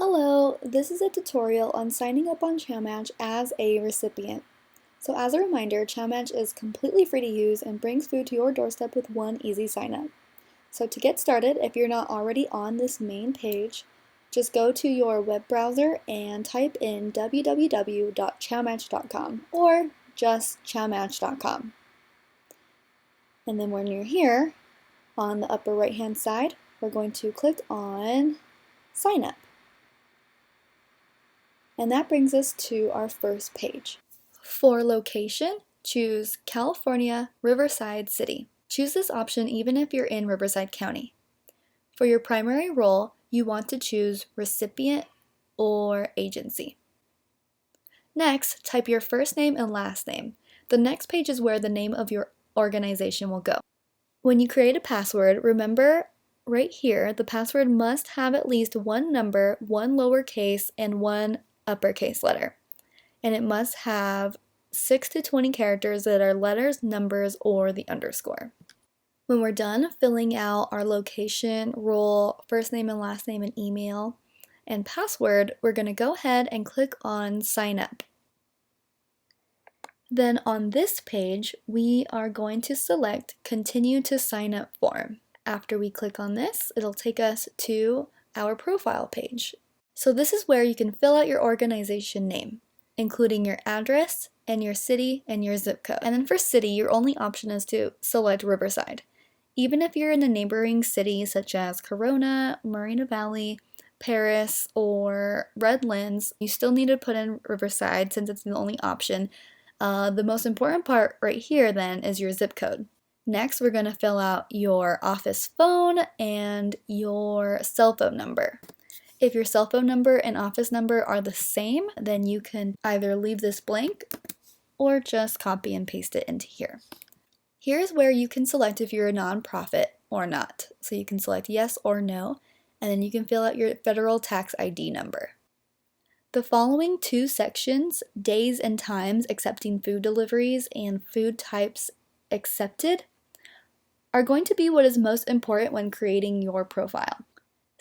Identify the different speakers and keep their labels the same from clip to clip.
Speaker 1: Hello, this is a tutorial on signing up on ChowMatch as a recipient. So as a reminder, ChowMatch is completely free to use and brings food to your doorstep with one easy sign up. So to get started, if you're not already on this main page, just go to your web browser and type in www.chowmatch.com or just chowmatch.com. And then when you're here, on the upper right hand side, we're going to click on Sign Up. And that brings us to our first page. For location, choose California, Riverside City. Choose this option even if you're in Riverside County. For your primary role, you want to choose recipient or agency. Next, type your first name and last name. The next page is where the name of your organization will go. When you create a password, remember right here, the password must have at least one number, one lowercase, and one uppercase letter. And it must have 6 to 20 characters that are letters, numbers, or the underscore. When we're done filling out our location, role, first name and last name and email, and password, we're going to go ahead and click on Sign Up. Then on this page, we are going to select Continue to Sign Up Form. After we click on this, it'll take us to our profile page. So this is where you can fill out your organization name, including your address and your city and your zip code. And then for city, your only option is to select Riverside. Even if you're in a neighboring city such as Corona, Moreno Valley, Paris, or Redlands, you still need to put in Riverside since it's the only option. The most important part right here then is your zip code. Next, we're going to fill out your office phone and your cell phone number. If your cell phone number and office number are the same, then you can either leave this blank or just copy and paste it into here. Here's where you can select if you're a nonprofit or not. So you can select yes or no, and then you can fill out your federal tax ID number. The following two sections, days and times accepting food deliveries and food types accepted, are going to be what is most important when creating your profile.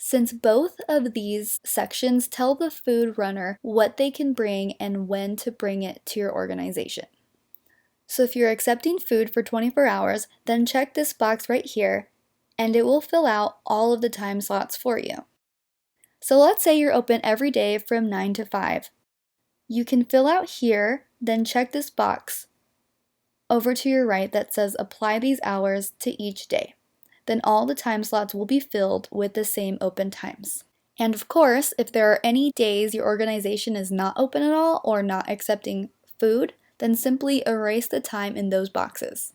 Speaker 1: Since both of these sections tell the food runner what they can bring and when to bring it to your organization. So if you're accepting food for 24 hours, then check this box right here and it will fill out all of the time slots for you. So let's say you're open every day from 9 to 5. You can fill out here, then check this box over to your right that says apply these hours to each day. Then all the time slots will be filled with the same open times. And of course, if there are any days your organization is not open at all or not accepting food, then simply erase the time in those boxes.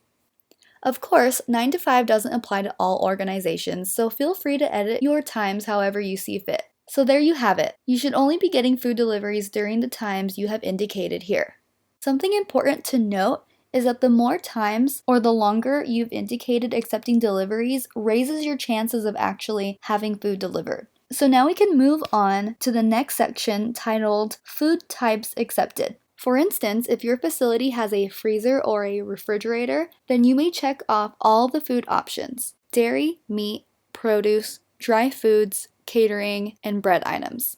Speaker 1: Of course, 9 to 5 doesn't apply to all organizations, so feel free to edit your times however you see fit. So there you have it. You should only be getting food deliveries during the times you have indicated here. Something important to note is that the more times or the longer you've indicated accepting deliveries raises your chances of actually having food delivered. So now we can move on to the next section titled Food Types Accepted. For instance, if your facility has a freezer or a refrigerator, then you may check off all the food options: dairy, meat, produce, dry foods, catering, and bread items.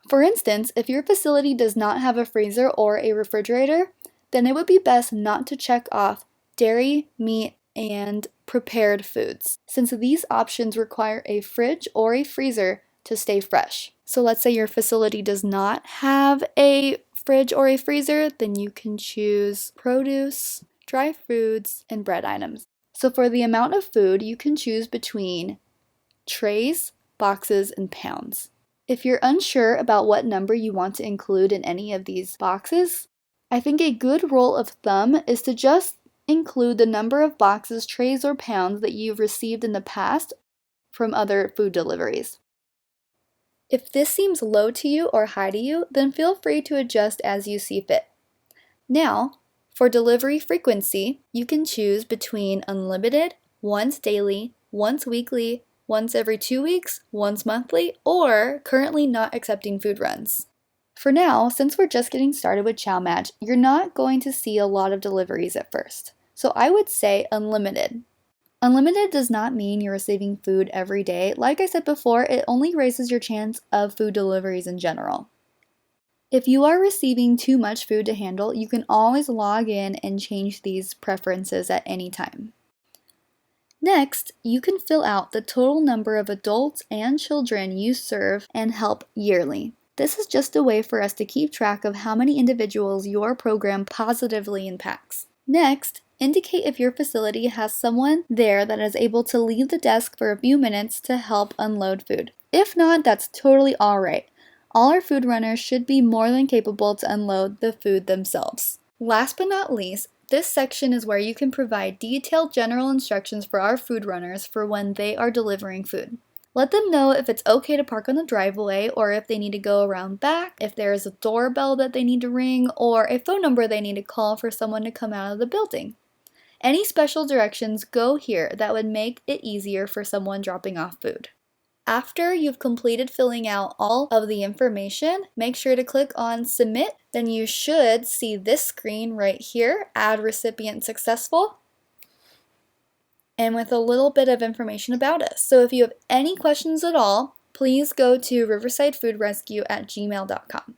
Speaker 1: For instance, if your facility does not have a freezer or a refrigerator, then it would be best not to check off dairy, meat, and prepared foods, since these options require a fridge or a freezer to stay fresh. So let's say your facility does not have a fridge or a freezer, then you can choose produce, dry foods, and bread items. So for the amount of food, you can choose between trays, boxes, and pounds. If you're unsure about what number you want to include in any of these boxes, I think a good rule of thumb is to just include the number of boxes, trays, or pounds that you've received in the past from other food deliveries. If this seems low to you or high to you, then feel free to adjust as you see fit. Now, for delivery frequency, you can choose between unlimited, once daily, once weekly, once every 2 weeks, once monthly, or currently not accepting food runs. For now, since we're just getting started with ChowMatch, you're not going to see a lot of deliveries at first. So I would say unlimited. Unlimited does not mean you're receiving food every day. Like I said before, it only raises your chance of food deliveries in general. If you are receiving too much food to handle, you can always log in and change these preferences at any time. Next, you can fill out the total number of adults and children you serve and help yearly. This is just a way for us to keep track of how many individuals your program positively impacts. Next, indicate if your facility has someone there that is able to leave the desk for a few minutes to help unload food. If not, that's totally alright. All our food runners should be more than capable to unload the food themselves. Last but not least, this section is where you can provide detailed general instructions for our food runners for when they are delivering food. Let them know if it's okay to park on the driveway or if they need to go around back, if there is a doorbell that they need to ring, or a phone number they need to call for someone to come out of the building. Any special directions go here that would make it easier for someone dropping off food. After you've completed filling out all of the information, make sure to click on Submit. Then you should see this screen right here, Add Recipient Successful, and with a little bit of information about us. So if you have any questions at all, please go to riversidefoodrescue@gmail.com.